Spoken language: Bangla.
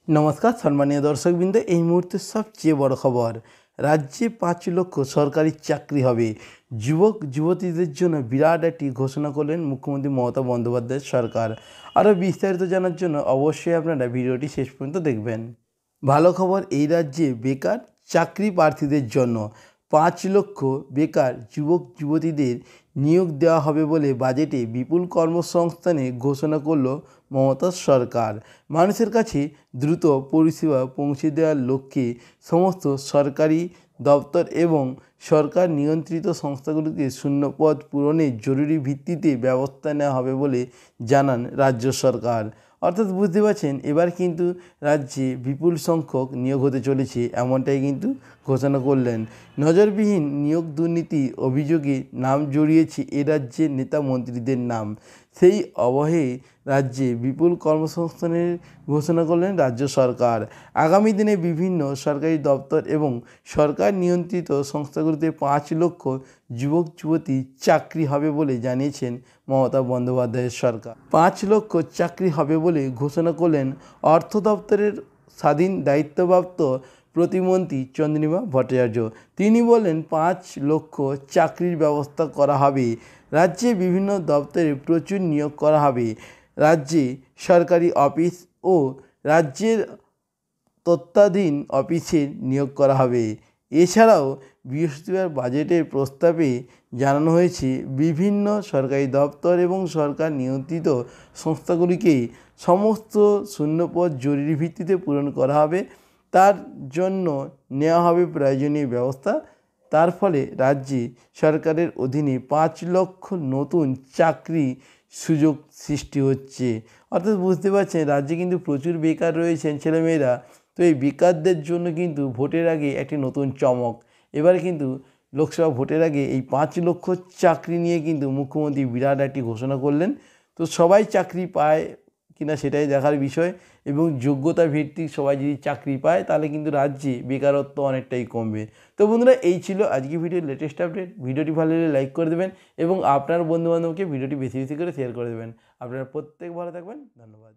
নমস্কার সম্মানীয় দর্শকবৃন্দ, এই মুহূর্তে সবচেয়ে বড় খবর, রাজ্যে 5 লক্ষ সরকারি চাকরি হবে। যুবক যুবতীদের জন্য বিরাট একটি ঘোষণা করলেন মুখ্যমন্ত্রী মমতা বন্দ্যোপাধ্যায়ের সরকার। আরও বিস্তারিত জানার জন্য অবশ্যই আপনারা ভিডিওটি শেষ পর্যন্ত দেখবেন। ভালো খবর, এই রাজ্যে বেকার চাকরি প্রার্থীদের জন্য 5 লক্ষ বেকার যুবক যুবতীদের নিয়োগ দেওয়া হবে বলে বাজেটে বিপুল কর্মসংস্থানে ঘোষণা করল মমতার সরকার। মানুষের কাছে দ্রুত পরিষেবা পৌঁছে দেওয়ার লক্ষ্যে সমস্ত সরকারি দপ্তর এবং সরকার নিয়ন্ত্রিত সংস্থাগুলিতে শূন্যপদ পূরণের জরুরি ভিত্তিতে ব্যবস্থা নেওয়া হবে বলে জানান রাজ্য সরকার। অর্থাৎ বুঝতে পারছেন, এবার কিন্তু রাজ্যে বিপুল সংখ্যক নিয়োগ হতে চলেছে, এমনটাই কিন্তু ঘোষণা করলেন। নজরবিহীন নিয়োগ দুর্নীতি অভিযোগে নাম জড়িয়েছে এ রাজ্যের নেতা মন্ত্রীদের নাম। সেই অবহে রাজ্যে বিপুল কর্মসংস্থানের ঘোষণা করলেন রাজ্য সরকার। আগামী দিনে বিভিন্ন সরকারি দপ্তর এবং সরকার নিয়ন্ত্রিত সংস্থাগুলিতে 5 লক্ষ যুবক যুবতী চাকরি হবে বলে জানিয়েছেন মমতা বন্দ্যোপাধ্যায়ের সরকার। 5 লক্ষ চাকরি হবে বলে ঘোষণা করলেন অর্থ দপ্তরের স্বাধীন দায়িত্বপ্রাপ্ত প্রতিমন্ত্রী চন্দ্রিমা ভট্টাচার্য। তিনি বলেন, 5 লক্ষ চাকরির ব্যবস্থা করা হবে। রাজ্যে বিভিন্ন দপ্তরে প্রচুর নিয়োগ করা হবে। রাজ্যে সরকারি অফিস ও রাজ্যের তত্ত্বাধীন অফিসে নিয়োগ করা হবে। এছাড়াও বৃহস্পতিবার বাজেটের প্রস্তাবে জানানো হয়েছে, বিভিন্ন সরকারি দপ্তর এবং সরকার নিয়ন্ত্রিত সংস্থাগুলিকে সমস্ত শূন্যপদ জরুরি ভিত্তিতে পূরণ করা হবে। তার জন্য নেওয়া হবে প্রয়োজনীয় ব্যবস্থা। তার ফলে রাজ্যে সরকারের অধীনে 5 লক্ষ নতুন চাকরি সুযোগ সৃষ্টি হচ্ছে। অর্থাৎ বুঝতে পারছেন, রাজ্যে কিন্তু প্রচুর বেকার রয়েছেন ছেলেমেয়েরা। তো এই বেকারদের জন্য কিন্তু ভোটের আগে একটি নতুন চমক। এবার কিন্তু লোকসভা ভোটের আগে এই 5 লক্ষ চাকরি নিয়ে কিন্তু মুখ্যমন্ত্রী বিরাট একটি ঘোষণা করলেন। তো সবাই চাকরি পায় কিনা সেটাই দেখার বিষয়, এবং যোগ্যতা ভিত্তিক সবাই যদি চাকরি পায় তাহলে কিন্তু রাজ্যে বেকারত্ব অনেকটাই কমবে। তো বন্ধুরা, এই ছিল আজকে ভিডিওর লেটেস্ট আপডেট। ভিডিওটি ভালো লাগলে লাইক করে দেবেন এবং আপনার বন্ধুবান্ধবকে ভিডিওটি বেশি বেশি করে শেয়ার করে দেবেন। আপনারা প্রত্যেক ভালো থাকবেন। ধন্যবাদ।